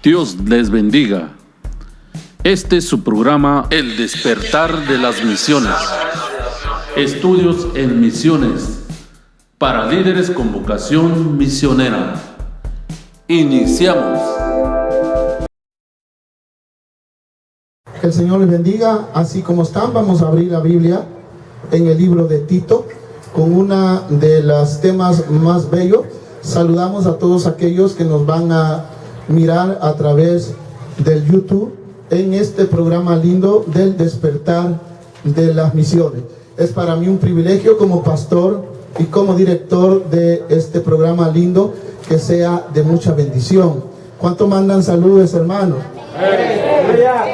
Dios les bendiga. Este es su programa El Despertar de las Misiones. Estudios en misiones para líderes con vocación misionera. Iniciamos. Que el Señor les bendiga. Así como están, vamos a abrir la Biblia en el libro de Tito con una de los temas más bellos. Saludamos a todos aquellos que nos van a mirar a través del YouTube en este programa lindo del Despertar de las Misiones. Es para mí un privilegio como pastor y como director de este programa lindo que sea de mucha bendición. ¿Cuánto mandan saludos, hermanos?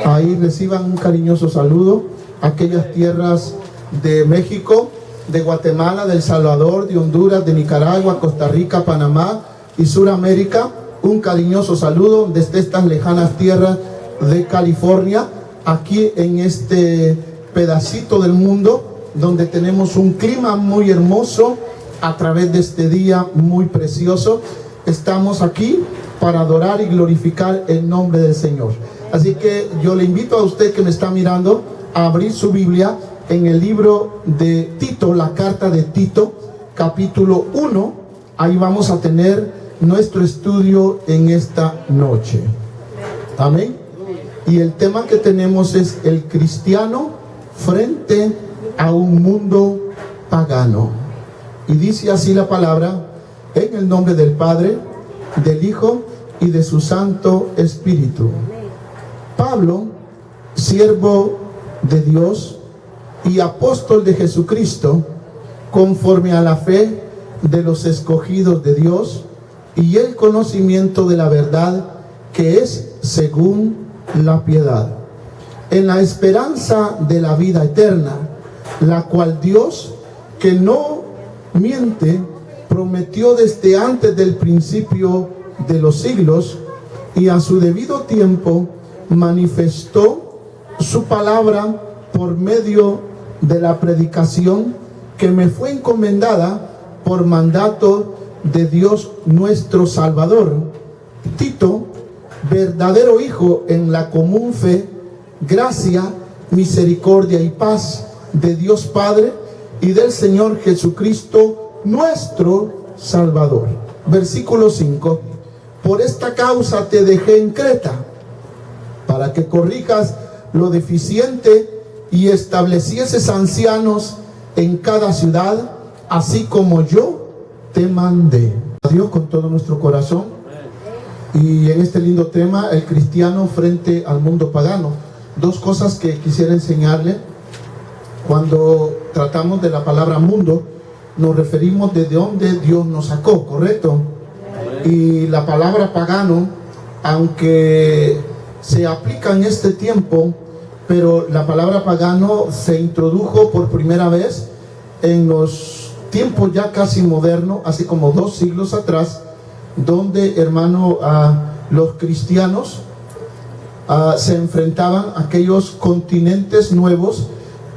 Ahí reciban un cariñoso saludo a aquellas tierras de México, de Guatemala, de El Salvador, de Honduras, de Nicaragua, Costa Rica, Panamá y Suramérica. Un cariñoso saludo desde estas lejanas tierras de California, aquí en este pedacito del mundo donde tenemos un clima muy hermoso a través de este día muy precioso. Estamos aquí para adorar y glorificar el nombre del Señor. Así que yo le invito a usted que me está mirando a abrir su Biblia en el libro de Tito, la carta de Tito, capítulo 1. Ahí vamos a tener nuestro estudio en esta noche. Amén. Y el tema que tenemos es el cristiano frente a un mundo pagano. Y dice así la palabra: en el nombre del Padre, del Hijo y de su Santo Espíritu. Pablo, siervo de Dios y apóstol de Jesucristo, conforme a la fe de los escogidos de Dios y el conocimiento de la verdad que es según la piedad, en la esperanza de la vida eterna, la cual Dios, que no miente, prometió desde antes del principio de los siglos, y a su debido tiempo manifestó su palabra por medio de la predicación que me fue encomendada por mandato de Dios nuestro Salvador. Tito, verdadero hijo en la común fe, gracia, misericordia y paz de Dios Padre y del Señor Jesucristo nuestro Salvador. Versículo 5: por esta causa te dejé en Creta, para que corrijas lo deficiente y establecieses ancianos en cada ciudad, así como yo te mandé. A Dios con todo nuestro corazón. Y en este lindo tema, el cristiano frente al mundo pagano, dos cosas que quisiera enseñarle. Cuando tratamos de la palabra mundo, nos referimos desde donde Dios nos sacó, ¿correcto? Y la palabra pagano, aunque se aplica en este tiempo, pero la palabra pagano se introdujo por primera vez en los tiempos ya casi modernos, así como 2 siglos atrás, donde, hermano, los cristianos se enfrentaban a aquellos continentes nuevos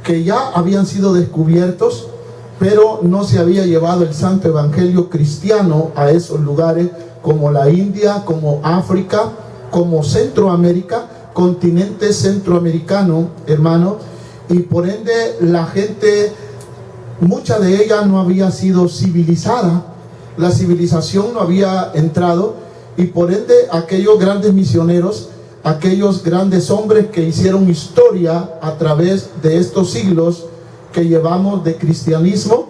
que ya habían sido descubiertos, pero no se había llevado el santo evangelio cristiano a esos lugares como la India, como África, como Centroamérica, continente centroamericano, hermano, y por ende la gente, mucha de ella no había sido civilizada, la civilización no había entrado, y por ende aquellos grandes misioneros, aquellos grandes hombres que hicieron historia a través de estos siglos que llevamos de cristianismo,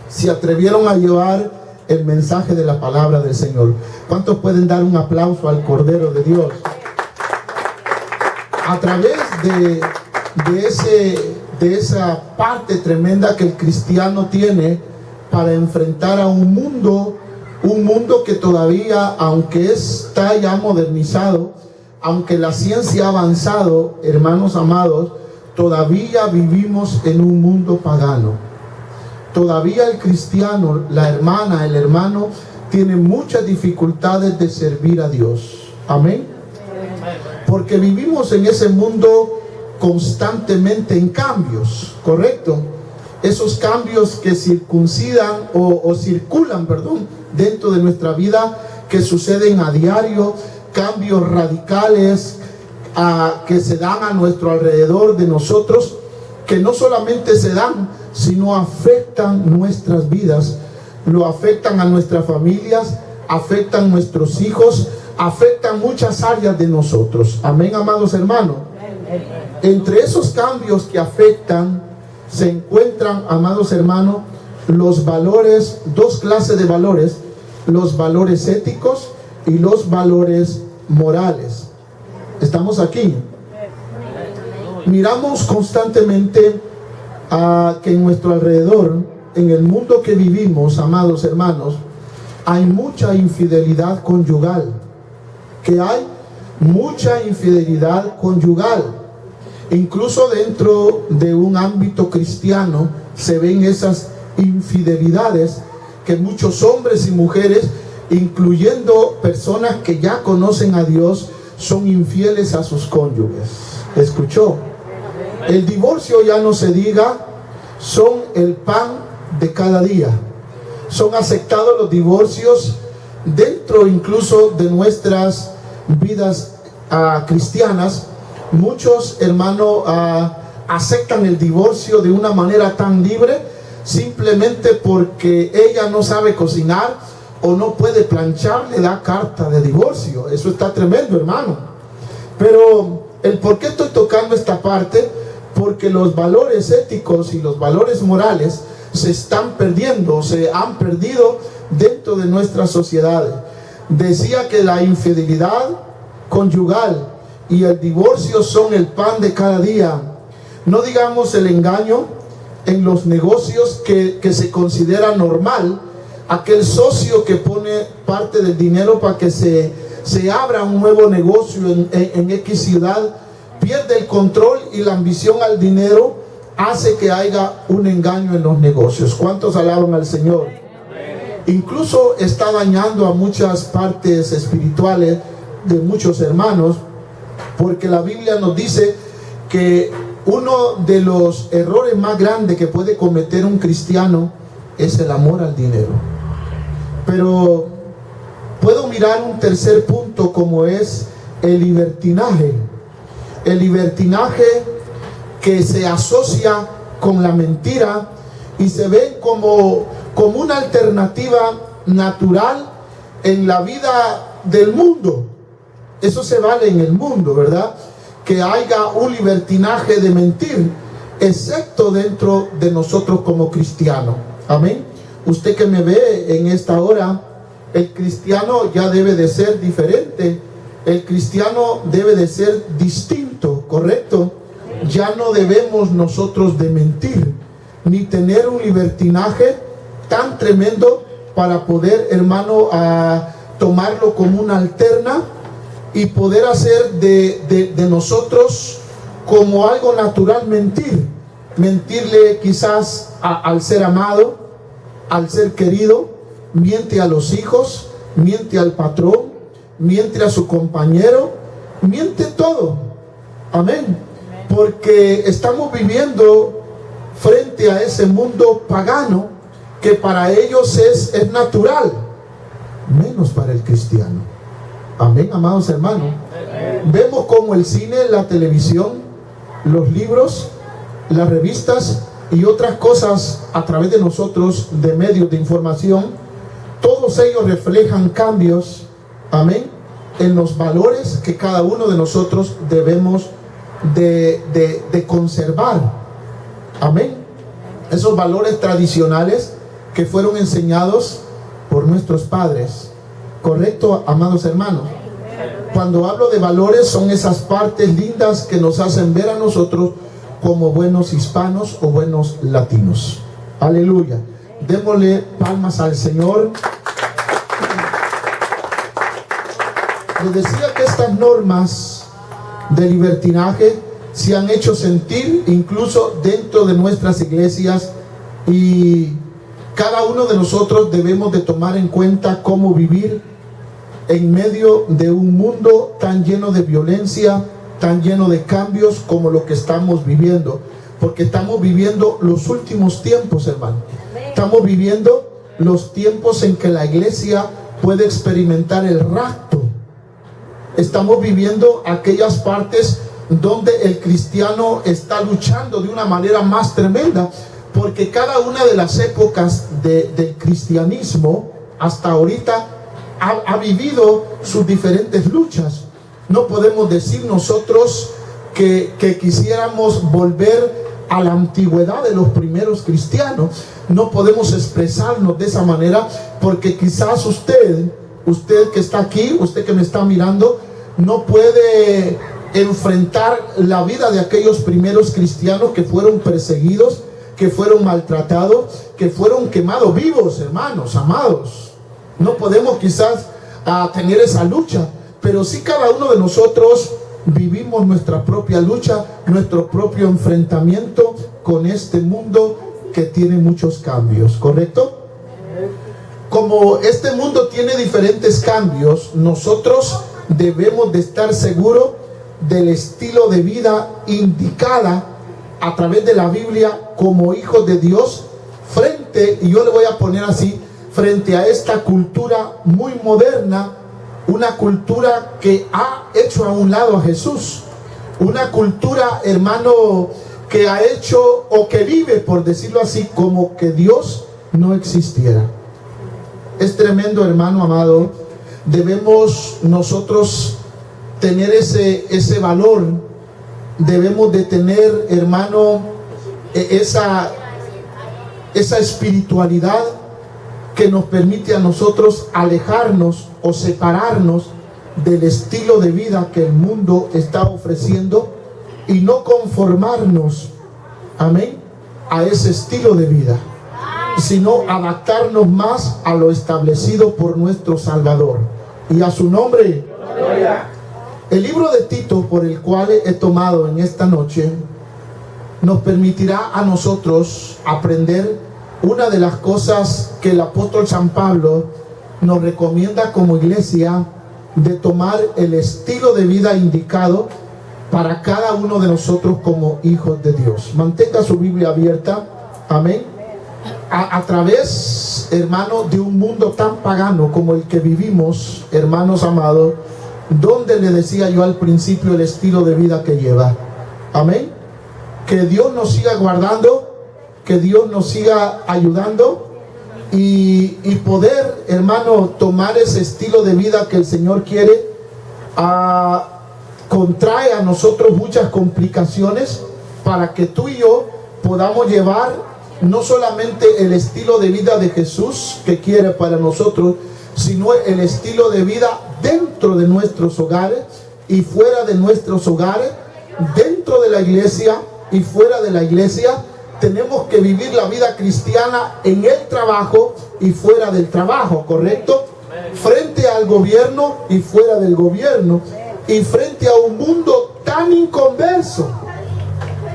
se atrevieron a llevar el mensaje de la palabra del Señor. ¿Cuántos pueden dar un aplauso al Cordero de Dios? A través de esa parte tremenda que el cristiano tiene para enfrentar a un mundo que todavía, aunque está ya modernizado, aunque la ciencia ha avanzado, hermanos amados, todavía vivimos en un mundo pagano. Todavía el cristiano, la hermana, el hermano, tiene muchas dificultades de servir a Dios. Amén. Porque vivimos en ese mundo constantemente en cambios, ¿correcto? Esos cambios que circuncidan o circulan, dentro de nuestra vida, que suceden a diario, cambios radicales que se dan a nuestro alrededor de nosotros, que no solamente se dan, sino afectan nuestras vidas, lo afectan a nuestras familias, afectan nuestros hijos, afectan muchas áreas de nosotros. Amén, amados hermanos. Entre esos cambios que afectan se encuentran, amados hermanos, los valores, dos clases de valores: los valores éticos y los valores morales. ¿Estamos aquí? Miramos constantemente que en nuestro alrededor, en el mundo que vivimos, amados hermanos, hay mucha infidelidad conyugal. Que hay mucha infidelidad conyugal. Incluso dentro de un ámbito cristiano se ven esas infidelidades, que muchos hombres y mujeres, incluyendo personas que ya conocen a Dios, son infieles a sus cónyuges. ¿Escuchó? El divorcio, ya no se diga, son el pan de cada día. Son aceptados los divorcios dentro incluso de nuestras vidas cristianas. Muchos hermanos aceptan el divorcio de una manera tan libre, simplemente porque ella no sabe cocinar o no puede planchar, le da carta de divorcio. Eso está tremendo, hermano. Pero el por qué estoy tocando esta parte, porque los valores éticos y los valores morales se están perdiendo, se han perdido dentro de nuestra sociedad. Decía que la infidelidad conyugal y el divorcio son el pan de cada día. No digamos el engaño en los negocios que se considera normal. Aquel socio que pone parte del dinero para que se abra un nuevo negocio en X ciudad, pierde el control y la ambición al dinero hace que haya un engaño en los negocios. ¿Cuántos alaban al Señor? Incluso está dañando a muchas partes espirituales de muchos hermanos, porque la Biblia nos dice que uno de los errores más grandes que puede cometer un cristiano es el amor al dinero. Pero puedo mirar un tercer punto, como es el libertinaje. El libertinaje que se asocia con la mentira y se ve como una alternativa natural en la vida del mundo. Eso se vale en el mundo, ¿verdad? Que haya un libertinaje de mentir, excepto dentro de nosotros como cristianos. Amén. Usted que me ve en esta hora, el cristiano ya debe de ser diferente. El cristiano debe de ser distinto, ¿correcto? Ya no debemos nosotros de mentir, ni tener un libertinaje tan tremendo para poder, hermano, tomarlo como una alterna y poder hacer de nosotros como algo natural mentir. Mentirle quizás al ser amado, al ser querido, miente a los hijos, miente al patrón, miente a su compañero, miente todo. Amén. Porque estamos viviendo frente a ese mundo pagano que para ellos es natural, menos para el cristiano. Amén, amados hermanos. Vemos como el cine, la televisión, los libros, las revistas y otras cosas a través de nosotros, de medios de información, todos ellos reflejan cambios, amén, en los valores que cada uno de nosotros debemos de conservar. Amén. Esos valores tradicionales que fueron enseñados por nuestros padres. ¿Correcto, amados hermanos? Cuando hablo de valores, son esas partes lindas que nos hacen ver a nosotros como buenos hispanos o buenos latinos. Aleluya. Démosle palmas al Señor. Les decía que estas normas de libertinaje se han hecho sentir incluso dentro de nuestras iglesias, y cada uno de nosotros debemos de tomar en cuenta cómo vivir en medio de un mundo tan lleno de violencia, tan lleno de cambios como lo que estamos viviendo, porque estamos viviendo los últimos tiempos, hermano. Estamos viviendo los tiempos en que la iglesia puede experimentar el rapto. Estamos viviendo aquellas partes donde el cristiano está luchando de una manera más tremenda, porque cada una de las épocas del cristianismo hasta ahorita ha vivido sus diferentes luchas. No podemos decir nosotros que quisiéramos volver a la antigüedad de los primeros cristianos. No podemos expresarnos de esa manera, porque quizás usted que está aquí, usted que me está mirando, no puede enfrentar la vida de aquellos primeros cristianos que fueron perseguidos, que fueron maltratados, que fueron quemados vivos, hermanos, amados. No podemos quizás tener esa lucha, pero sí cada uno de nosotros vivimos nuestra propia lucha, nuestro propio enfrentamiento con este mundo que tiene muchos cambios, ¿correcto? Como este mundo tiene diferentes cambios, nosotros debemos de estar seguros del estilo de vida indicada a través de la Biblia como hijos de Dios frente, y yo le voy a poner así, frente a esta cultura muy moderna, una cultura que ha hecho a un lado a Jesús, una cultura, hermano, que ha hecho o que vive, por decirlo así, como que Dios no existiera. Es tremendo, hermano amado. Debemos nosotros tener ese valor. Debemos de tener, hermano, esa espiritualidad que nos permite a nosotros alejarnos o separarnos del estilo de vida que el mundo está ofreciendo y no conformarnos, amén, a ese estilo de vida, sino adaptarnos más a lo establecido por nuestro Salvador. Y a su nombre. El libro de Tito, por el cual he tomado en esta noche, nos permitirá a nosotros aprender una de las cosas que el apóstol San Pablo nos recomienda como iglesia, de tomar el estilo de vida indicado para cada uno de nosotros como hijos de Dios. Mantenga su Biblia abierta, amén. A través, hermano, de un mundo tan pagano como el que vivimos, hermanos amados, donde le decía yo al principio el estilo de vida que lleva, amén. Que Dios nos siga guardando, que Dios nos siga ayudando y poder, hermano, tomar ese estilo de vida que el Señor quiere. Contrae a nosotros muchas complicaciones para que tú y yo podamos llevar no solamente el estilo de vida de Jesús que quiere para nosotros, sino el estilo de vida dentro de nuestros hogares y fuera de nuestros hogares, dentro de la iglesia y fuera de la iglesia. Tenemos que vivir la vida cristiana en el trabajo y fuera del trabajo, ¿correcto? Frente al gobierno y fuera del gobierno, y frente a un mundo tan inconverso,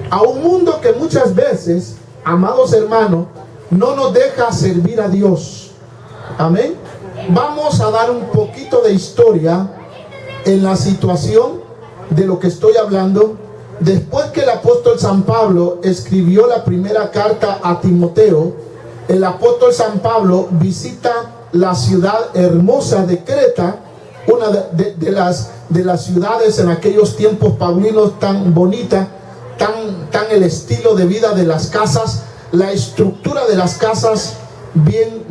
a un mundo que muchas veces, amados hermanos, no nos deja servir a Dios. Amén. Vamos a dar un poquito de historia en la situación de lo que estoy hablando. Después que el apóstol San Pablo escribió la primera carta a Timoteo, el apóstol San Pablo visita la ciudad hermosa de Creta, una de las ciudades en aquellos tiempos paulinos tan bonita, tan el estilo de vida de las casas, la estructura de las casas bien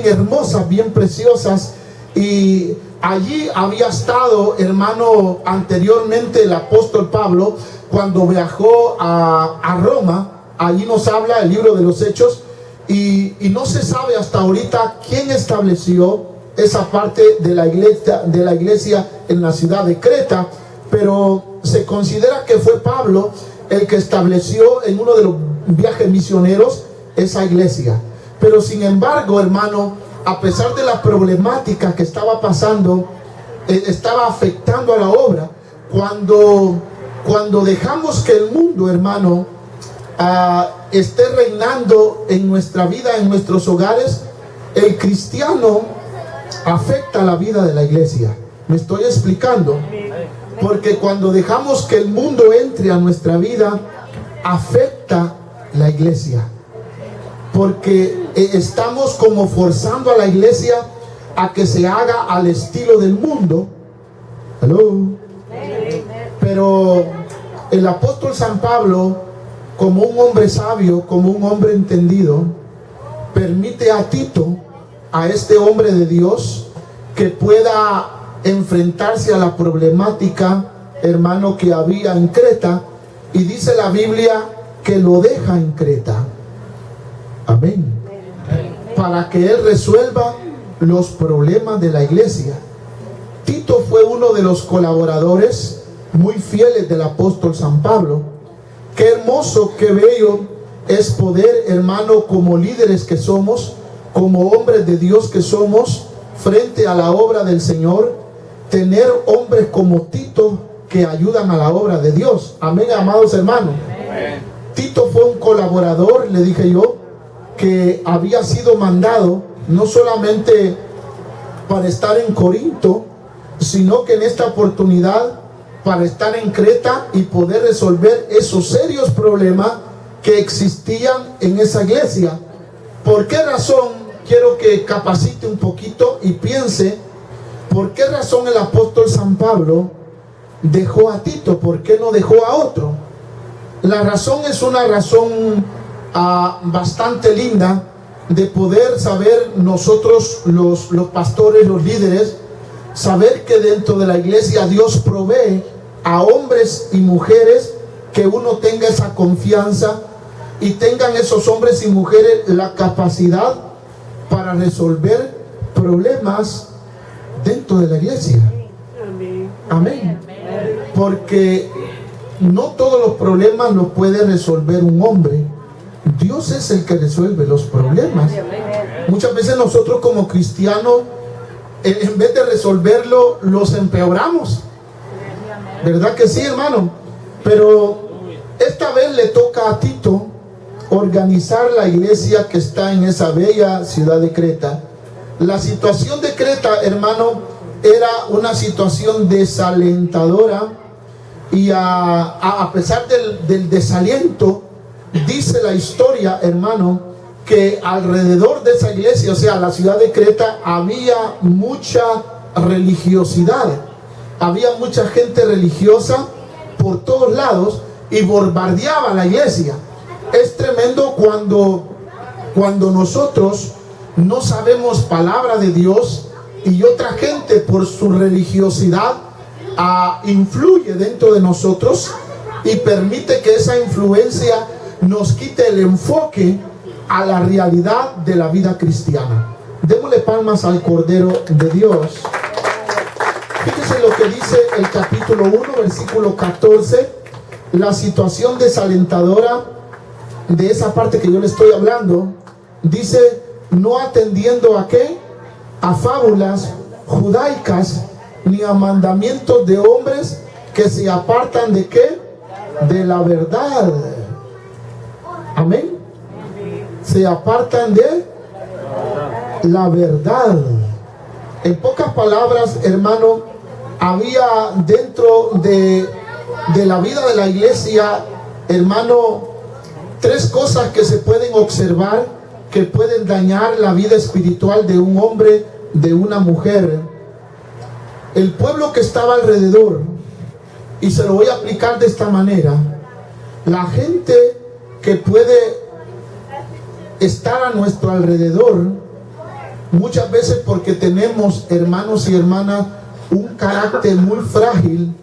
hermosas, bien preciosas. Y allí había estado, hermano, anteriormente el apóstol Pablo cuando viajó a Roma. Allí nos habla el libro de los Hechos, y no se sabe hasta ahorita quién estableció esa parte de la iglesia en la ciudad de Creta, pero se considera que fue Pablo el que estableció en uno de los viajes misioneros esa iglesia. Pero sin embargo, hermano, a pesar de la problemática que estaba pasando, estaba afectando a la obra. Cuando dejamos que el mundo, hermano, esté reinando en nuestra vida, en nuestros hogares, el cristiano afecta la vida de la iglesia. ¿Me estoy explicando? Porque cuando dejamos que el mundo entre a nuestra vida, afecta la iglesia. Porque estamos como forzando a la iglesia a que se haga al estilo del mundo, ¿Aló? Pero el apóstol San Pablo, como un hombre sabio, como un hombre entendido, permite a Tito, a este hombre de Dios, que pueda enfrentarse a la problemática, hermano, que había en Creta, y dice la Biblia que lo deja en Creta. Amén. Para que él resuelva los problemas de la iglesia. Tito fue uno de los colaboradores muy fieles del apóstol San Pablo. Qué hermoso, qué bello es poder, hermano, como líderes que somos, como hombres de Dios que somos, frente a la obra del Señor, tener hombres como Tito que ayudan a la obra de Dios. Amén, amados hermanos. Amén. Tito fue un colaborador, le dije yo, que había sido mandado no solamente para estar en Corinto, sino que en esta oportunidad para estar en Creta y poder resolver esos serios problemas que existían en esa iglesia. ¿Por qué razón? Quiero que capacite un poquito y piense, ¿por qué razón el apóstol San Pablo dejó a Tito? ¿Por qué no dejó a otro? La razón es una razón bastante linda de poder saber nosotros los pastores, los líderes, saber que dentro de la iglesia Dios provee a hombres y mujeres que uno tenga esa confianza y tengan esos hombres y mujeres la capacidad para resolver problemas dentro de la iglesia. Amén. Porque no todos los problemas los puede resolver un hombre. Dios es el que resuelve los problemas. Muchas veces nosotros como cristianos, en vez de resolverlo, los empeoramos. ¿Verdad que sí, hermano? Pero esta vez le toca a Tito organizar la iglesia que está en esa bella ciudad de Creta. La situación de Creta, hermano, era una situación desalentadora, y a pesar del desaliento, dice la historia, hermano, que alrededor de esa iglesia, o sea, la ciudad de Creta, había mucha religiosidad. Había mucha gente religiosa por todos lados y bombardeaba la iglesia. Es tremendo cuando nosotros no sabemos palabra de Dios y otra gente por su religiosidad influye dentro de nosotros y permite que esa influencia nos quite el enfoque a la realidad de la vida cristiana. Démosle palmas al Cordero de Dios. Fíjese lo que dice el capítulo 1, versículo 14, la situación desalentadora de esa parte que yo le estoy hablando. Dice, no atendiendo a qué, a fábulas judaicas, ni a mandamientos de hombres que se apartan de qué, de la verdad. Amén. Se apartan de la verdad. En pocas palabras, hermano, había dentro de la vida de la iglesia, hermano, tres cosas que se pueden observar que pueden dañar la vida espiritual de un hombre, de una mujer. El pueblo que estaba alrededor, y se lo voy a aplicar de esta manera, la gente que puede estar a nuestro alrededor, muchas veces porque tenemos, hermanos y hermanas, un carácter muy frágil,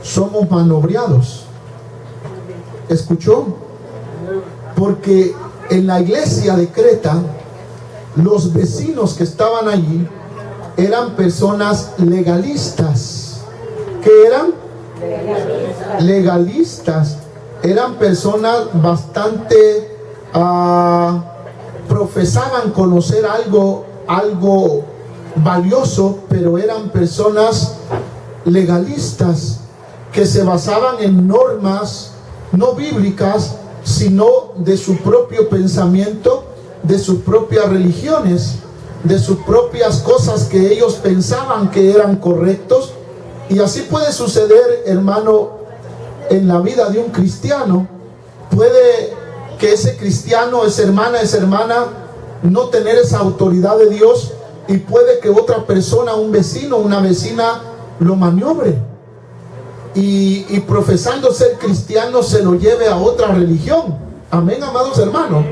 somos maniobrados. ¿Escuchó? Porque en la iglesia de Creta, los vecinos que estaban allí eran personas legalistas. ¿Qué eran? Legalistas. Eran personas bastante profesaban conocer algo valioso, pero eran personas legalistas que se basaban en normas no bíblicas, sino de su propio pensamiento, de sus propias religiones, de sus propias cosas que ellos pensaban que eran correctos. Y así puede suceder, hermano, en la vida de un cristiano. Puede que ese cristiano, esa hermana, no tener esa autoridad de Dios, y puede que otra persona, un vecino, una vecina, lo maniobre y profesando ser cristiano se lo lleve a otra religión. Amén, amados hermanos.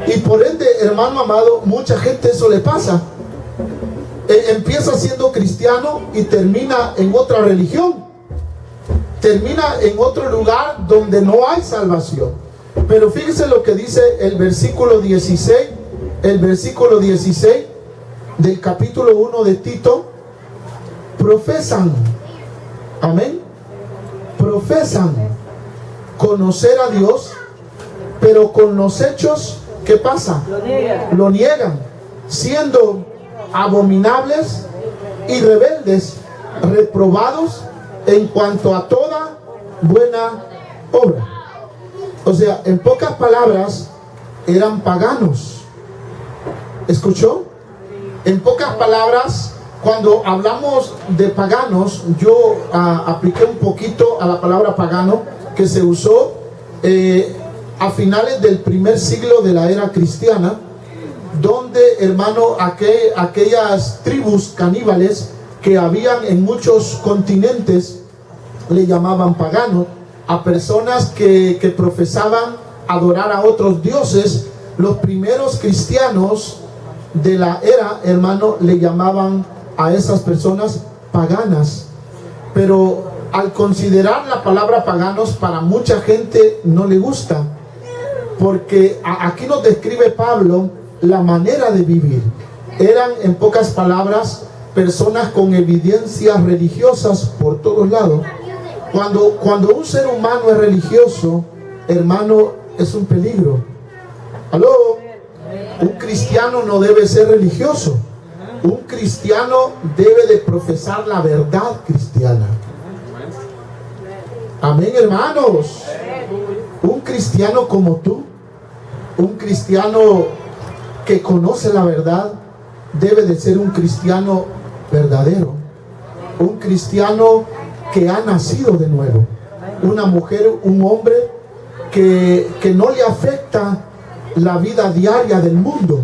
Y por ende, hermano amado, mucha gente eso le pasa. Empieza siendo cristiano y termina en otra religión. Termina en otro lugar donde no hay salvación. Pero fíjese lo que dice el versículo 16. El versículo 16 del capítulo 1 de Tito. Profesan, amén, profesan conocer a Dios, pero con los hechos, ¿qué pasa? Lo niegan, siendo abominables y rebeldes, reprobados en cuanto a toda buena obra. O sea, en pocas palabras, eran paganos. ¿Escuchó? En pocas palabras, cuando hablamos de paganos, yo apliqué un poquito a la palabra pagano que se usó a finales del primer siglo de la era cristiana, donde, hermano, aquellas tribus caníbales que habían en muchos continentes le llamaban paganos a personas que profesaban adorar a otros dioses. Los primeros cristianos de la era, hermano, le llamaban a esas personas paganas. Pero al considerar la palabra paganos, para mucha gente no le gusta, porque aquí nos describe Pablo la manera de vivir. Eran, en pocas palabras, personas con evidencias religiosas por todos lados. Cuando un ser humano es religioso, hermano, es un peligro. ¿Aló? Un cristiano no debe ser religioso. Un cristiano debe de profesar la verdad cristiana. Amén, hermanos. Un cristiano como tú, un cristiano que conoce la verdad, debe de ser un cristiano verdadero. Un cristiano que ha nacido de nuevo. Una mujer, un hombre que no le afecta la vida diaria del mundo,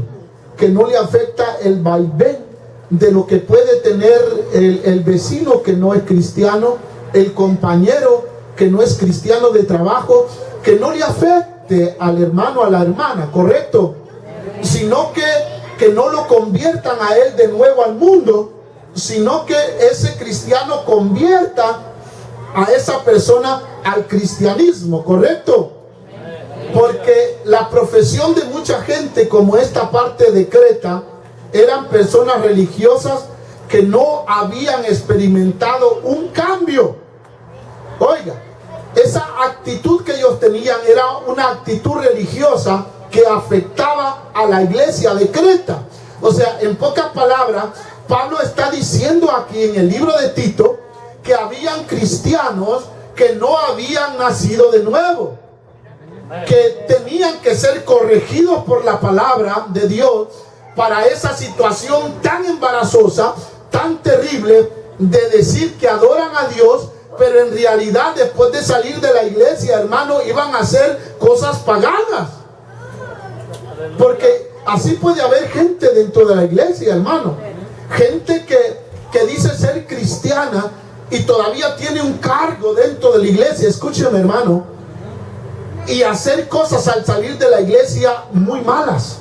que no le afecta el vaivén de lo que puede tener el vecino que no es cristiano, el compañero que no es cristiano de trabajo, que no le afecte al hermano, a la hermana, ¿correcto? Sino que no lo conviertan a él de nuevo al mundo, sino que ese cristiano convierta a esa persona al cristianismo, ¿correcto? Porque la profesión de mucha gente, como esta parte de Creta, eran personas religiosas que no habían experimentado un cambio. Oiga, esa actitud que ellos tenían era una actitud religiosa que afectaba a la iglesia de Creta. O sea, en pocas palabras, Pablo está diciendo aquí en el libro de Tito que habían cristianos que no habían nacido de nuevo, que tenían que ser corregidos por la palabra de Dios para esa situación tan embarazosa, tan terrible, de decir que adoran a Dios, pero en realidad después de salir de la iglesia, hermano, iban a hacer cosas paganas. Porque así puede haber gente dentro de la iglesia, hermano. Gente que dice ser cristiana y todavía tiene un cargo dentro de la iglesia. Escúcheme, hermano. Y hacer cosas al salir de la iglesia muy malas.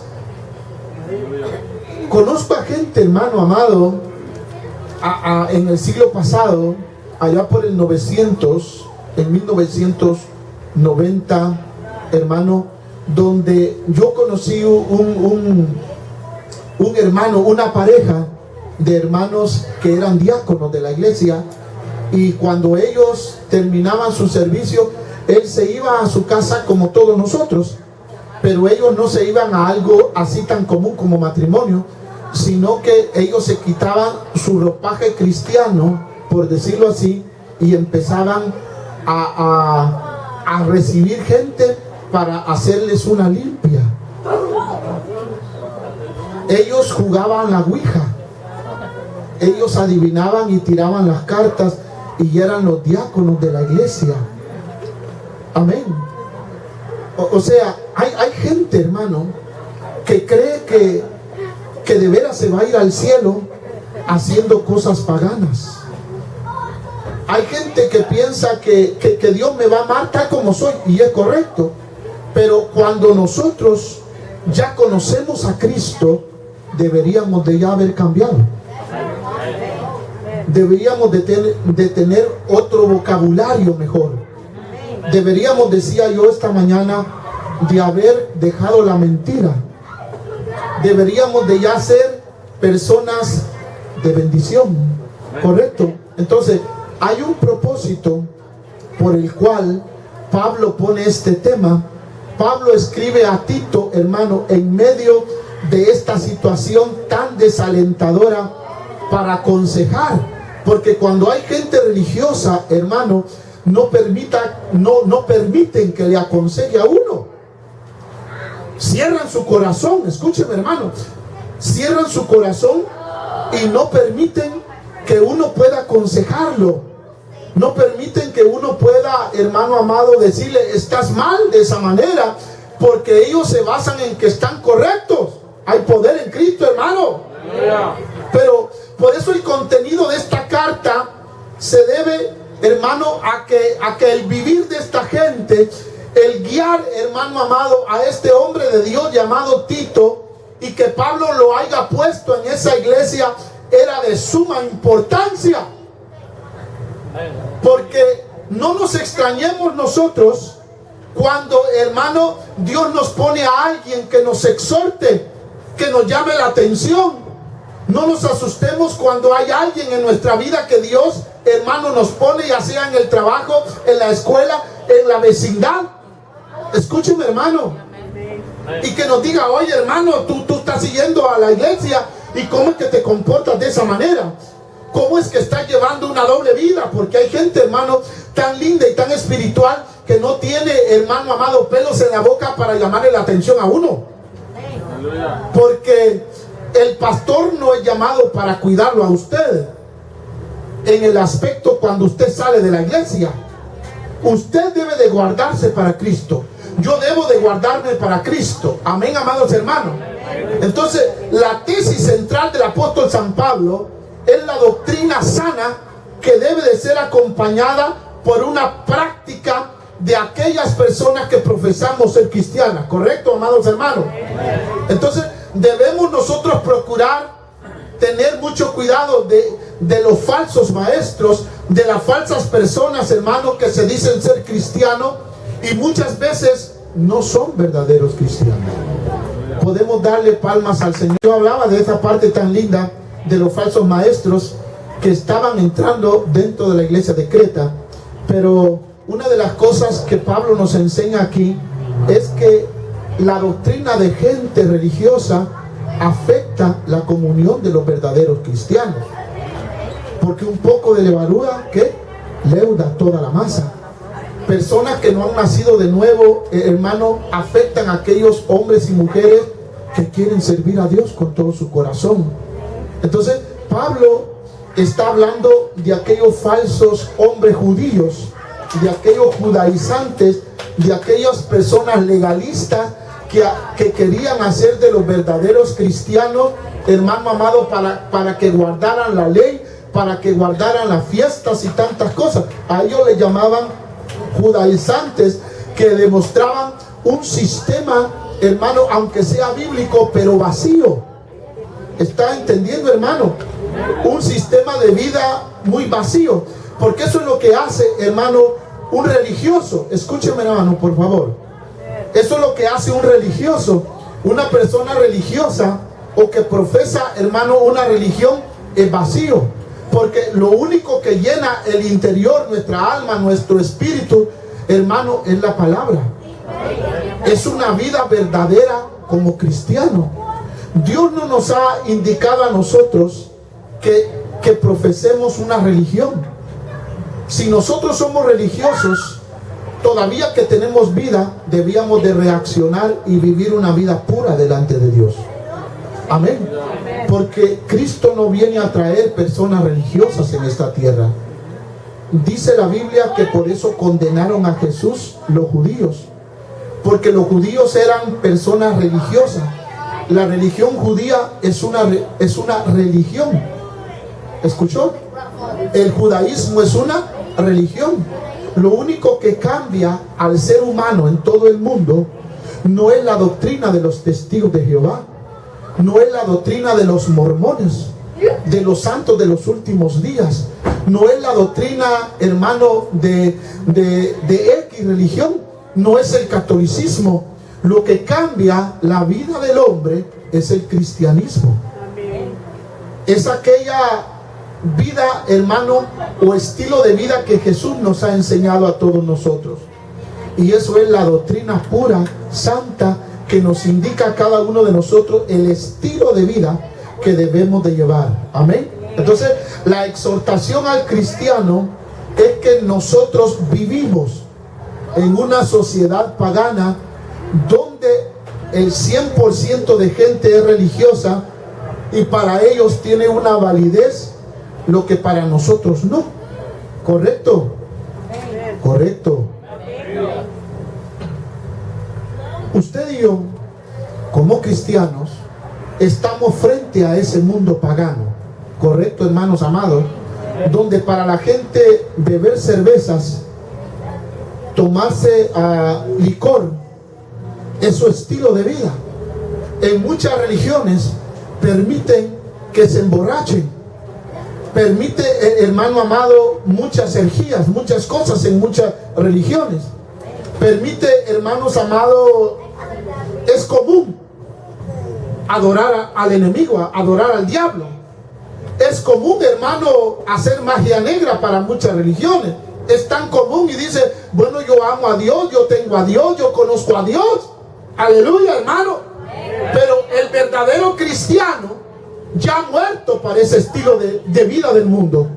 Conozco a gente, hermano amado, en el siglo pasado, allá por el 900, en 1990, hermano, donde yo conocí un hermano, una pareja de hermanos que eran diáconos de la iglesia, y cuando ellos terminaban su servicio, él se iba a su casa como todos nosotros, pero ellos no se iban a algo así tan común como matrimonio, sino que ellos se quitaban su ropaje cristiano, por decirlo así, y empezaban a recibir gente para hacerles una limpia. Ellos jugaban la ouija, ellos adivinaban y tiraban las cartas, y eran los diáconos de la iglesia. Amén. O sea, hay gente, hermano, que cree que de veras se va a ir al cielo haciendo cosas paganas. Hay gente que piensa que Dios me va a amar tal como soy, y es correcto. Pero cuando nosotros ya conocemos a Cristo, deberíamos de ya haber cambiado. Deberíamos de tener otro vocabulario mejor. Deberíamos, decía yo esta mañana, de haber dejado la mentira. Deberíamos de ya ser personas de bendición, ¿correcto? Entonces, hay un propósito por el cual Pablo pone este tema. Pablo escribe a Tito, hermano, en medio de esta situación tan desalentadora, para aconsejar. Porque cuando hay gente religiosa, hermano, no permiten que le aconseje a uno. Cierran su corazón, escúcheme, hermano, cierran su corazón y no permiten que uno pueda aconsejarlo. No permiten que uno pueda, hermano amado, decirle, estás mal de esa manera, porque ellos se basan en que están correctos. Hay poder en Cristo, hermano. Pero por eso el contenido de esta carta se debe, hermano, a que el vivir de esta gente, el guiar, hermano amado, a este hombre de Dios llamado Tito, y que Pablo lo haya puesto en esa iglesia, era de suma importancia. Porque no nos extrañemos nosotros cuando, hermano, Dios nos pone a alguien que nos exhorte, que nos llame la atención. No nos asustemos cuando hay alguien en nuestra vida que Dios, hermano, nos pone, ya sea en el trabajo, en la escuela, en la vecindad. Escúcheme, hermano, y que nos diga, oye, hermano, tú estás siguiendo a la iglesia, y cómo es que te comportas de esa manera. ¿Cómo es que estás llevando una doble vida? Porque hay gente, hermano, tan linda y tan espiritual que no tiene, hermano amado, pelos en la boca para llamarle la atención a uno. Porque el pastor no es llamado para cuidarlo a usted en el aspecto cuando usted sale de la iglesia. Usted debe de guardarse para Cristo. Yo debo de guardarme para Cristo. Amén, amados hermanos. Entonces, la tesis central del apóstol San Pablo es la doctrina sana, que debe de ser acompañada por una práctica de aquellas personas que profesamos ser cristianas. ¿Correcto, amados hermanos? Entonces, debemos nosotros procurar tener mucho cuidado de los falsos maestros, de las falsas personas, hermanos, que se dicen ser cristianos y muchas veces no son verdaderos cristianos. Podemos darle palmas al Señor. Yo hablaba de esa parte tan linda de los falsos maestros que estaban entrando dentro de la iglesia de Creta, pero una de las cosas que Pablo nos enseña aquí es que la doctrina de gente religiosa afecta la comunión de los verdaderos cristianos, porque un poco de levadura que leuda toda la masa. Personas que no han nacido de nuevo, hermano, afectan a aquellos hombres y mujeres que quieren servir a Dios con todo su corazón. Entonces Pablo está hablando de aquellos falsos hombres judíos, de aquellos judaizantes, de aquellas personas legalistas que querían hacer de los verdaderos cristianos, hermano amado, para que guardaran la ley, para que guardaran las fiestas y tantas cosas. A ellos le llamaban judaizantes, que demostraban un sistema, hermano, aunque sea bíblico, pero vacío. ¿Está entendiendo, hermano? Un sistema de vida muy vacío, porque eso es lo que hace, hermano, un religioso. Escúcheme, hermano, por favor. Eso es lo que hace un religioso. Una persona religiosa o que profesa, hermano, una religión es vacío, porque lo único que llena el interior, nuestra alma, nuestro espíritu, hermano, es la palabra. Es una vida verdadera como cristiano. Dios no nos ha indicado a nosotros que profesemos una religión. Si nosotros somos religiosos, todavía que tenemos vida, debíamos de reaccionar y vivir una vida pura delante de Dios. Amén. Porque Cristo no viene a traer personas religiosas en esta tierra. Dice la Biblia que por eso condenaron a Jesús los judíos, porque los judíos eran personas religiosas. La religión judía es una religión. ¿Escuchó? El judaísmo es una religión. Lo único que cambia al ser humano en todo el mundo no es la doctrina de los testigos de Jehová, no es la doctrina de los mormones, de los santos de los últimos días, no es la doctrina, hermano, de X religión, no es el catolicismo. Lo que cambia la vida del hombre es el cristianismo. Es aquella vida, hermano, o estilo de vida que Jesús nos ha enseñado a todos nosotros. Y eso es la doctrina pura, santa, que nos indica a cada uno de nosotros el estilo de vida que debemos de llevar. Amén. Entonces, la exhortación al cristiano es que nosotros vivimos en una sociedad pagana donde el 100% de gente es religiosa y para ellos tiene una validez lo que para nosotros no. ¿Correcto? Correcto. Usted y yo, como cristianos, estamos frente a ese mundo pagano. ¿Correcto, hermanos amados? Donde para la gente beber cervezas, tomarse licor, es su estilo de vida. En muchas religiones permiten que se emborrachen. Permite, hermano amado, muchas herejías, muchas cosas en muchas religiones. Permite, hermanos amados, es común adorar al enemigo, adorar al diablo. Es común, hermano, hacer magia negra para muchas religiones. Es tan común y dice, bueno, yo amo a Dios, yo tengo a Dios, yo conozco a Dios. Aleluya, hermano. Pero el verdadero cristiano ya ha muerto para ese estilo de vida del mundo.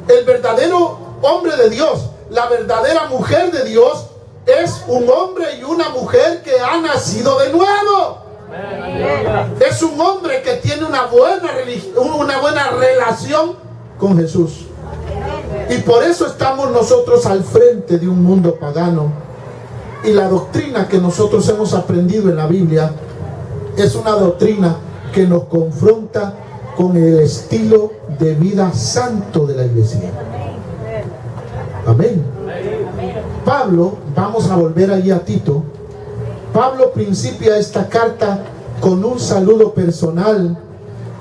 El verdadero hombre de Dios, la verdadera mujer de Dios, es un hombre y una mujer que ha nacido de nuevo. Es un hombre que tiene una buena relación con Jesús. Y por eso estamos nosotros al frente de un mundo pagano. Y la doctrina que nosotros hemos aprendido en la Biblia es una doctrina que nos confronta con el estilo de vida santo de la iglesia. Amén. Pablo, vamos a volver allí a Tito. Pablo principia esta carta con un saludo personal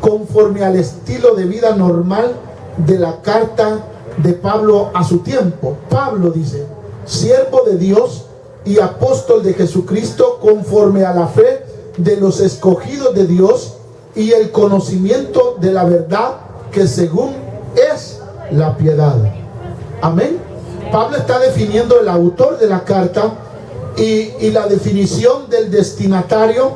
conforme al estilo de vida normal de la carta de Pablo a su tiempo. Pablo dice, siervo de Dios y apóstol de Jesucristo conforme a la fe de los escogidos de Dios y el conocimiento de la verdad que según es la piedad. Amén. Pablo está definiendo el autor de la carta y la definición del destinatario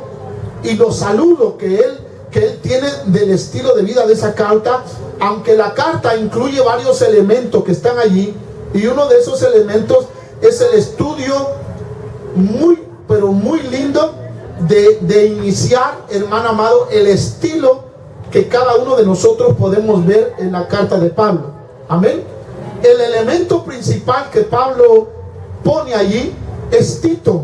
y los saludos que él tiene del estilo de vida de esa carta, aunque la carta incluye varios elementos que están allí, y uno de esos elementos es el estudio pero muy lindo de iniciar, hermano amado, el estilo que cada uno de nosotros podemos ver en la carta de Pablo. Amén. El elemento principal que Pablo pone allí es Tito.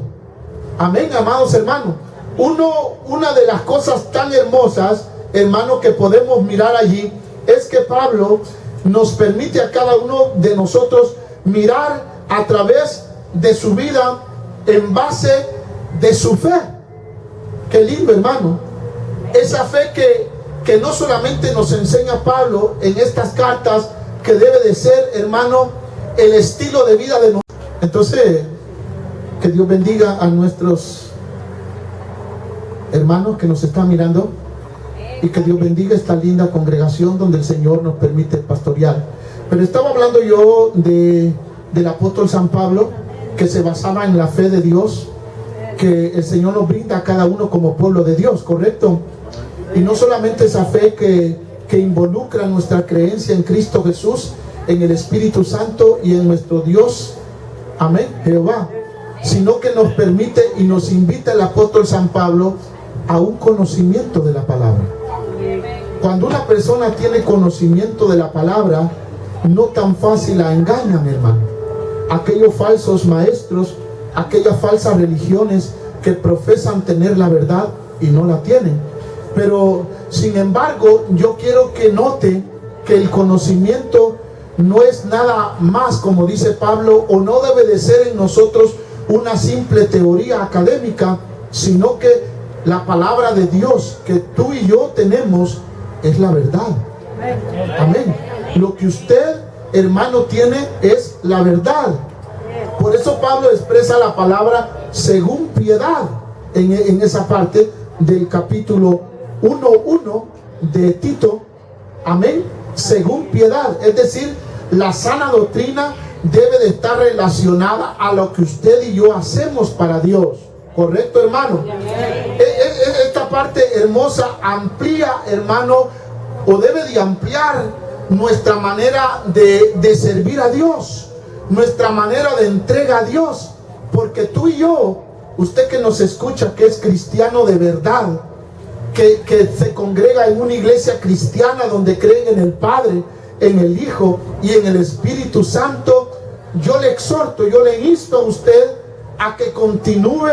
Amén, amados hermanos. Una de las cosas tan hermosas, hermanos, que podemos mirar allí es que Pablo nos permite a cada uno de nosotros mirar a través de su vida en base de su fe. Qué lindo, hermano. Esa fe que no solamente nos enseña Pablo en estas cartas, que debe de ser, hermano, el estilo de vida de nosotros. Entonces, que Dios bendiga a nuestros hermanos que nos están mirando, y que Dios bendiga esta linda congregación donde el Señor nos permite pastorear. Pero estaba hablando yo del apóstol San Pablo, que se basaba en la fe de Dios que el Señor nos brinda a cada uno como pueblo de Dios, ¿correcto? Y no solamente esa fe que involucra nuestra creencia en Cristo Jesús, en el Espíritu Santo y en nuestro Dios, amén, Jehová, sino que nos permite y nos invita el apóstol San Pablo a un conocimiento de la palabra. Cuando una persona tiene conocimiento de la palabra, no tan fácil la engañan, hermano. Aquellos falsos maestros, aquellas falsas religiones que profesan tener la verdad y no la tienen. Pero sin embargo, yo quiero que note que el conocimiento no es nada más, como dice Pablo, o no debe de ser en nosotros una simple teoría académica, sino que la palabra de Dios que tú y yo tenemos es la verdad. Amén. Lo que usted, hermano, tiene es la verdad. Por eso Pablo expresa la palabra según piedad en esa parte del capítulo 1:1 de Tito. Amén. Según piedad, es decir, la sana doctrina debe de estar relacionada a lo que usted y yo hacemos para Dios. ¿Correcto, hermano? Esta parte hermosa amplía, hermano, o debe de ampliar nuestra manera de servir a Dios, nuestra manera de entrega a Dios. Porque tú y yo, usted que nos escucha, que es cristiano de verdad, que se congrega en una iglesia cristiana donde creen en el Padre, en el Hijo y en el Espíritu Santo, yo le exhorto, yo le insto a usted a que continúe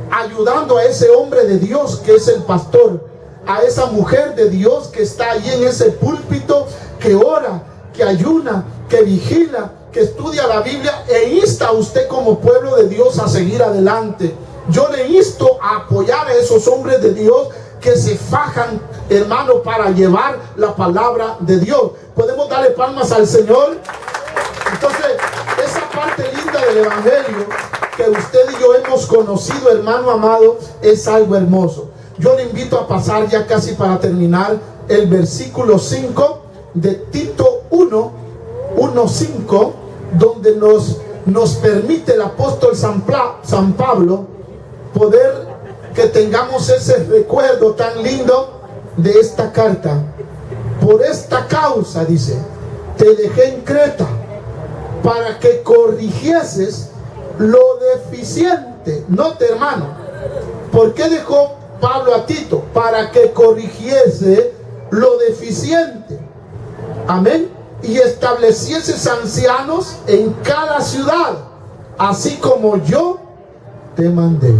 ayudando a ese hombre de Dios que es el pastor, a esa mujer de Dios que está allí en ese púlpito, que ora, que ayuna, que vigila, que estudia la Biblia, e insta a usted como pueblo de Dios a seguir adelante. Yo le insto a apoyar a esos hombres de Dios que se fajan, hermano, para llevar la palabra de Dios. ¿Podemos darle palmas al Señor? Entonces, esa parte linda del Evangelio que usted y yo hemos conocido, hermano amado, es algo hermoso. Yo le invito a pasar ya casi para terminar el versículo 5 de Tito 1:5, donde nos permite el apóstol San Pablo poder que tengamos ese recuerdo tan lindo de esta carta. Por esta causa, dice, te dejé en Creta para que corrigieses lo deficiente. Note, hermano, ¿por qué dejó Pablo a Tito? Para que corrigiese lo deficiente. Amén. Y establecieses ancianos en cada ciudad, así como yo te mandé.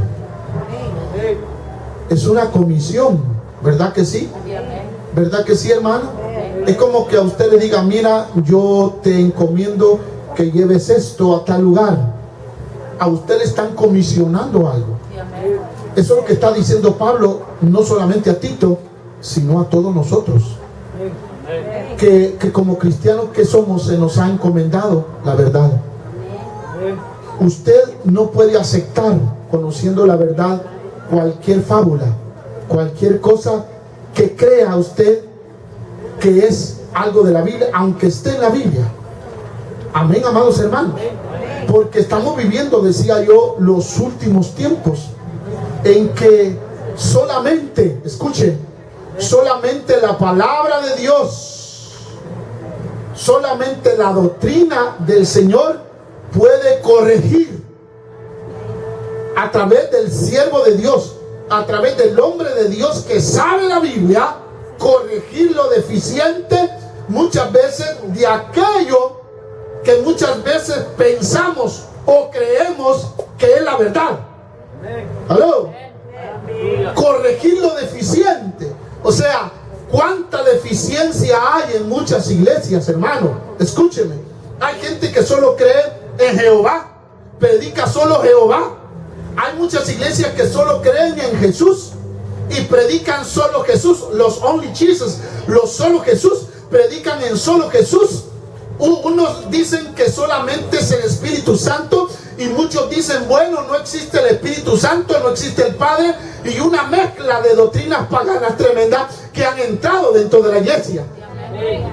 Es una comisión, ¿verdad que sí? ¿Verdad que sí, hermano? Es como que a usted le diga, mira, yo te encomiendo que lleves esto a tal lugar. A usted le están comisionando algo. Eso es lo que está diciendo Pablo, no solamente a Tito, sino a todos nosotros. Que como cristianos que somos, se nos ha encomendado la verdad. Usted no puede aceptar, conociendo la verdad, cualquier fábula, cualquier cosa que crea usted que es algo de la Biblia, aunque esté en la Biblia. Amén, amados hermanos. Porque estamos viviendo, decía yo, los últimos tiempos en que solamente, escuchen, solamente la palabra de Dios, solamente la doctrina del Señor puede corregir a través del siervo de Dios, a través del hombre de Dios que sabe la Biblia, corregir lo deficiente muchas veces de aquello que muchas veces pensamos o creemos que es la verdad. ¿Aló? Corregir lo deficiente. O sea, ¿cuánta deficiencia hay en muchas iglesias, hermano? Escúcheme. Hay gente que solo cree en Jehová, predica solo Jehová. Hay muchas iglesias que solo creen en Jesús y predican solo Jesús. Los only Jesus, los solo Jesús, predican en solo Jesús. Unos dicen que solamente es el Espíritu Santo, y muchos dicen, bueno, no existe el Espíritu Santo, no existe el Padre, y una mezcla de doctrinas paganas tremendas que han entrado dentro de la iglesia.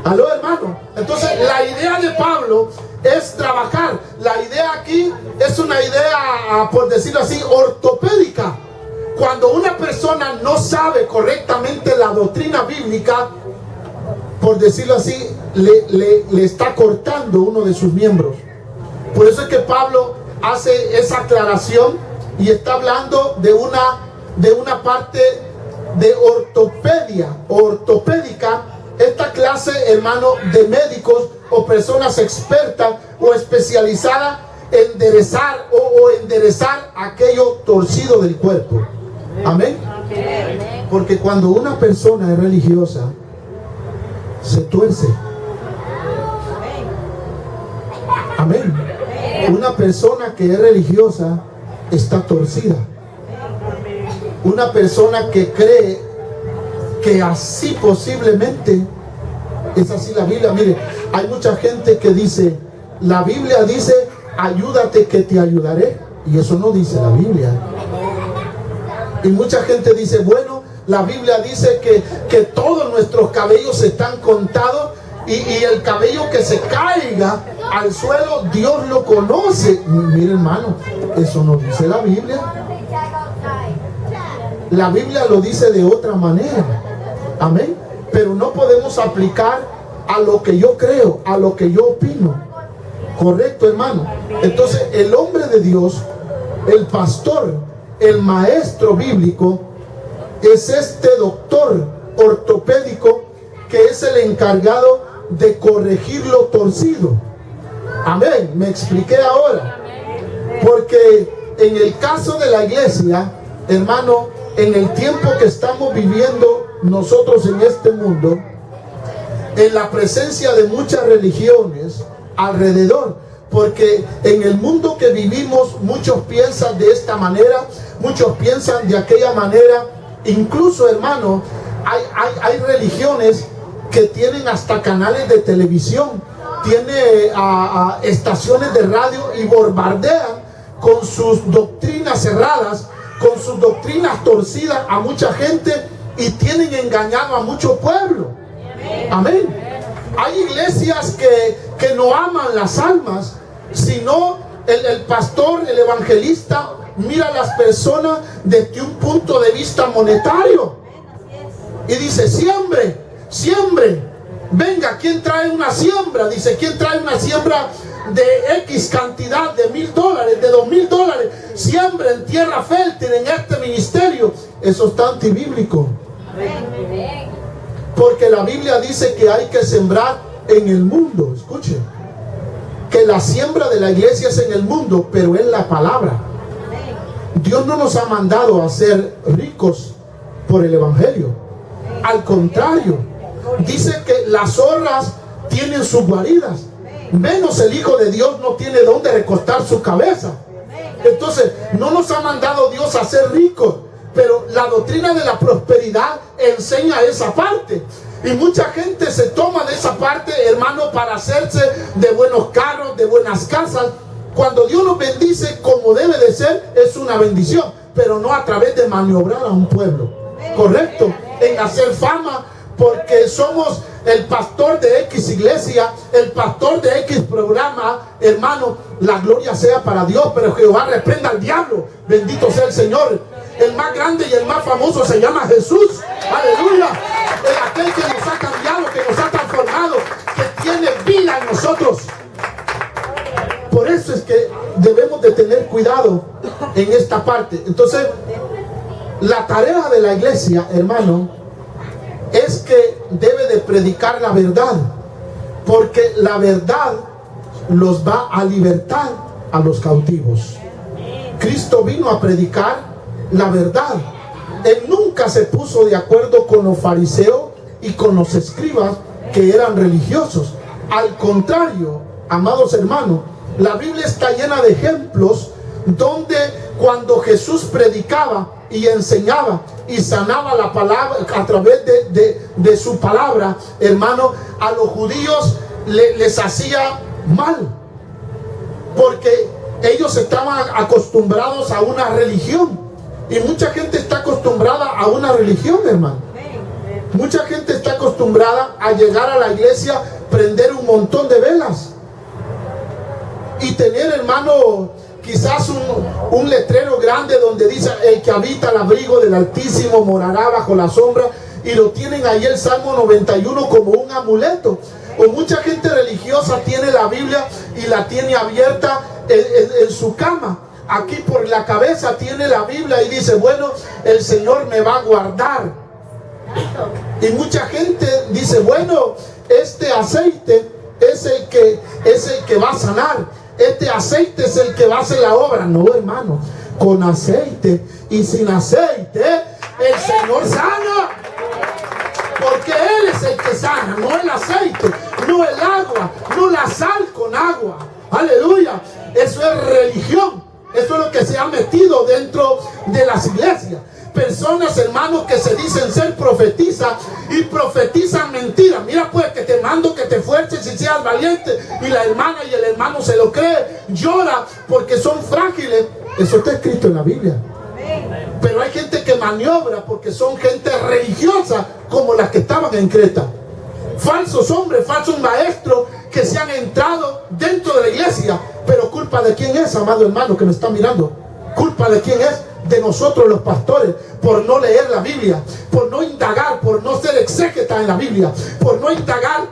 ¿Aló, hermano? Entonces, la idea de Pablo es trabajar. La idea aquí es una idea, por decirlo así, ortopédica. Cuando una persona no sabe correctamente la doctrina bíblica, por decirlo así, le está cortando uno de sus miembros. Por eso es que Pablo hace esa aclaración y está hablando de una parte de ortopédica. Esta clase, hermano, de médicos o personas expertas o especializadas en enderezar aquello torcido del cuerpo. Amén. Porque cuando una persona es religiosa, se tuerce. Amén. Una persona que es religiosa está torcida. Una persona que cree que así posiblemente es así la Biblia. Mire, hay mucha gente que dice, la Biblia dice, ayúdate que te ayudaré. Y eso no dice la Biblia. Y mucha gente dice, bueno, la Biblia dice que todos nuestros cabellos están contados y el cabello que se caiga al suelo, Dios lo conoce. Mire, hermano, eso no dice la Biblia. La Biblia lo dice de otra manera. Amén. Pero no podemos aplicar a lo que yo creo, a lo que yo opino. Correcto, hermano. Entonces, el hombre de Dios, el pastor, el maestro bíblico, es este doctor ortopédico que es el encargado de corregir lo torcido. Amén. Me expliqué ahora. Porque en el caso de la iglesia, hermano, en el tiempo que estamos viviendo nosotros en este mundo, en la presencia de muchas religiones alrededor, porque en el mundo que vivimos muchos piensan de esta manera, muchos piensan de aquella manera. Incluso, hermano, hay religiones que tienen hasta canales de televisión, tiene estaciones de radio y bombardean con sus doctrinas cerradas, con sus doctrinas torcidas a mucha gente y tienen engañado a mucho pueblo. Amén. Hay iglesias que no aman las almas, sino el pastor, el evangelista mira a las personas desde un punto de vista monetario y dice, siembre, siembre, venga, ¿quién trae una siembra? Dice, ¿quién trae una siembra de X cantidad, de $1,000, de $2,000? Siembra en tierra fértil en este ministerio. Eso está antibíblico. Porque la Biblia dice que hay que sembrar en el mundo. Escuche, que la siembra de la iglesia es en el mundo, pero es la palabra. Dios no nos ha mandado a ser ricos por el evangelio. Al contrario, dice que las zorras tienen sus guaridas, menos el Hijo de Dios no tiene dónde recostar su cabeza. Entonces, no nos ha mandado Dios a ser ricos, pero la doctrina de la prosperidad enseña esa parte. Y mucha gente se toma de esa parte, hermano, para hacerse de buenos carros, de buenas casas. Cuando Dios nos bendice como debe de ser, es una bendición, pero no a través de maniobrar a un pueblo. Correcto, en hacer fama, porque somos el pastor de X iglesia, el pastor de X programa. Hermano, la gloria sea para Dios, pero Jehová reprenda al diablo. Bendito sea el Señor. El más grande y el más famoso se llama Jesús. Aleluya. Es aquel que nos ha cambiado, que nos ha transformado, que tiene vida en nosotros. Por eso es que debemos de tener cuidado en esta parte. Entonces, la tarea de la iglesia, hermano, es que debe de predicar la verdad, porque la verdad los va a libertar a los cautivos. Cristo vino a predicar la verdad. Él nunca se puso de acuerdo con los fariseos y con los escribas que eran religiosos. Al contrario, amados hermanos, la Biblia está llena de ejemplos donde cuando Jesús predicaba y enseñaba y sanaba la palabra a través de su palabra, hermano, a los judíos les hacía mal, porque ellos estaban acostumbrados a una religión, y mucha gente está acostumbrada a una religión, hermano. Mucha gente está acostumbrada a llegar a la iglesia, prender un montón de velas y tener, hermano, quizás un letrero grande donde dice: el que habita al abrigo del Altísimo morará bajo la sombra, y lo tienen ahí el Salmo 91 como un amuleto. O mucha gente religiosa tiene la Biblia y la tiene abierta en su cama. Aquí por la cabeza tiene la Biblia y dice: bueno, el Señor me va a guardar. Y mucha gente dice: bueno, este aceite es el que va a sanar. Este aceite es el que va a hacer la obra. No, hermano, con aceite y sin aceite el Señor sana, porque Él es el que sana, no el aceite, no el agua, no la sal con agua. Aleluya. Eso es religión. Eso es lo que se ha metido dentro de las iglesias. Personas, hermanos, que se dicen ser profetizas y profetizan mentiras. Mira pues, que te mando que te esfuerces y seas valiente. Y la hermana y el hermano se lo cree, llora porque son frágiles. Eso está escrito en la Biblia. Pero hay gente que maniobra porque son gente religiosa, como las que estaban en Creta. Falsos hombres, falsos maestros que se han entrado dentro de la iglesia. Pero ¿culpa de quién es, amado hermano que me está mirando? ¿Culpa de quién es? De nosotros los pastores, por no leer la Biblia, por no indagar, por no ser exégeta en la Biblia, por no indagar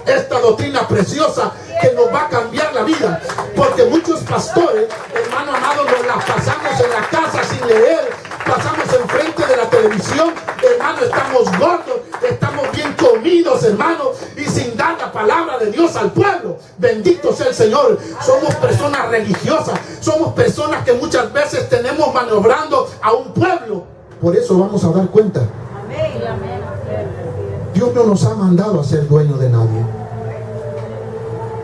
esta doctrina preciosa que nos va a cambiar la vida. Porque muchos pastores, hermano amado, nos las pasamos en la casa sin leer, pasamos enfrente de la televisión, hermano, estamos gordos, estamos bien comidos, hermano, y sin dar la palabra de Dios al pueblo. Bendito sea el Señor. Somos personas religiosas, somos personas que muchas veces tenemos maniobrando a un pueblo. Por eso vamos a dar cuenta. Dios no nos ha mandado a ser dueños de nadie.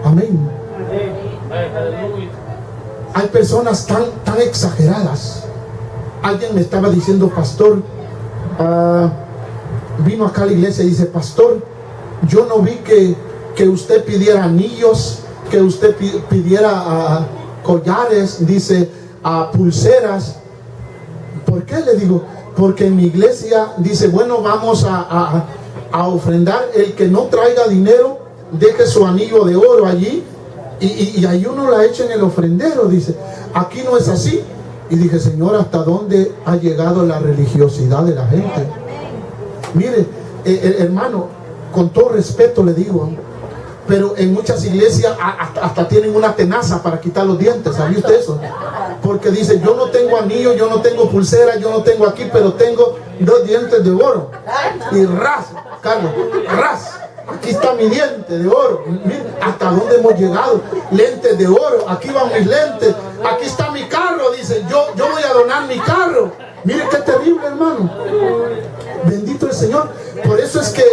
Amén. Hay personas tan exageradas. Alguien me estaba diciendo, pastor, vino acá a la iglesia y dice, pastor, yo no vi que usted pidiera anillos, que usted pidiera collares, dice, pulseras. ¿Por qué? Le digo, porque en mi iglesia dice, bueno, vamos a ofrendar. El que no traiga dinero, deje su anillo de oro allí y ahí uno la echa en el ofrendero. Dice, aquí no es así. Y dije, Señor, ¿hasta dónde ha llegado la religiosidad de la gente? Mire, hermano, con todo respeto le digo, pero en muchas iglesias hasta tienen una tenaza para quitar los dientes. ¿Sabía usted eso? Porque dice, yo no tengo anillo, yo no tengo pulsera, yo no tengo aquí, pero tengo 2 dientes de oro. Y ras, Carlos, ras. Aquí está mi diente de oro. Mira, hasta dónde hemos llegado. Lentes de oro. Aquí van mis lentes. Aquí está mi carro. Dice, yo voy a donar mi carro. Mire qué terrible, hermano. Bendito el Señor. Por eso es que,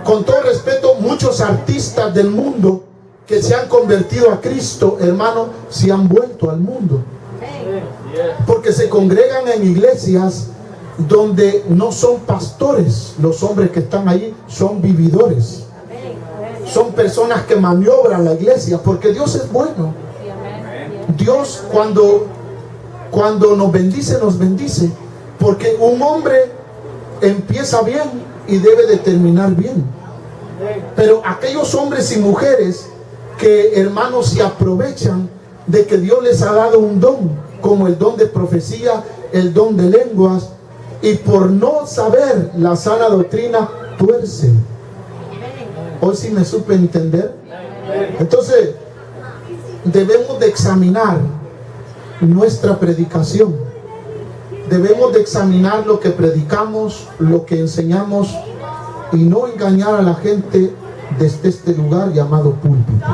con todo respeto, muchos artistas del mundo que se han convertido a Cristo, hermano, se han vuelto al mundo. Porque se congregan en iglesias donde no son pastores. Los hombres que están ahí son vividores. Son personas que maniobran la iglesia, porque Dios es bueno. Dios cuando nos bendice, porque un hombre empieza bien y debe de terminar bien. Pero aquellos hombres y mujeres que, hermanos, se aprovechan de que Dios les ha dado un don, como el don de profecía, el don de lenguas, y por no saber la sana doctrina, tuercen. Hoy sí me supe entender. Entonces, debemos de examinar nuestra predicación. Debemos de examinar lo que predicamos, lo que enseñamos, y no engañar a la gente desde este lugar llamado púlpito.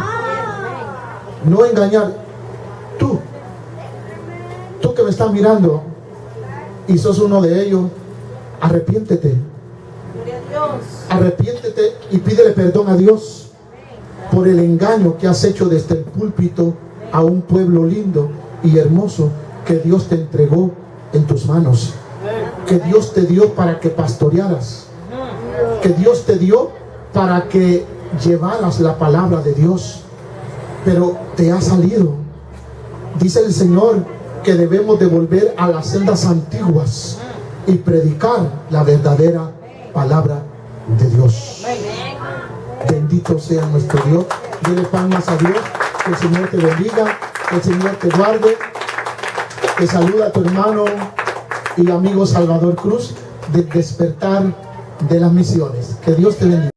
No engañar. Tú que me estás mirando y sos uno de ellos, arrepiéntete. Arrepiéntete y pídele perdón a Dios por el engaño que has hecho desde el púlpito a un pueblo lindo y hermoso que Dios te entregó en tus manos, que Dios te dio para que pastorearas, que Dios te dio para que llevaras la palabra de Dios, pero te ha salido. Dice el Señor que debemos de volver a las sendas antiguas y predicar la verdadera palabra de Dios. Bendito sea nuestro Dios. Dile palmas a Dios. Que el Señor te bendiga, que el Señor te guarde. Te saluda a tu hermano y amigo Salvador Cruz, del Despertar de las Misiones. Que Dios te bendiga.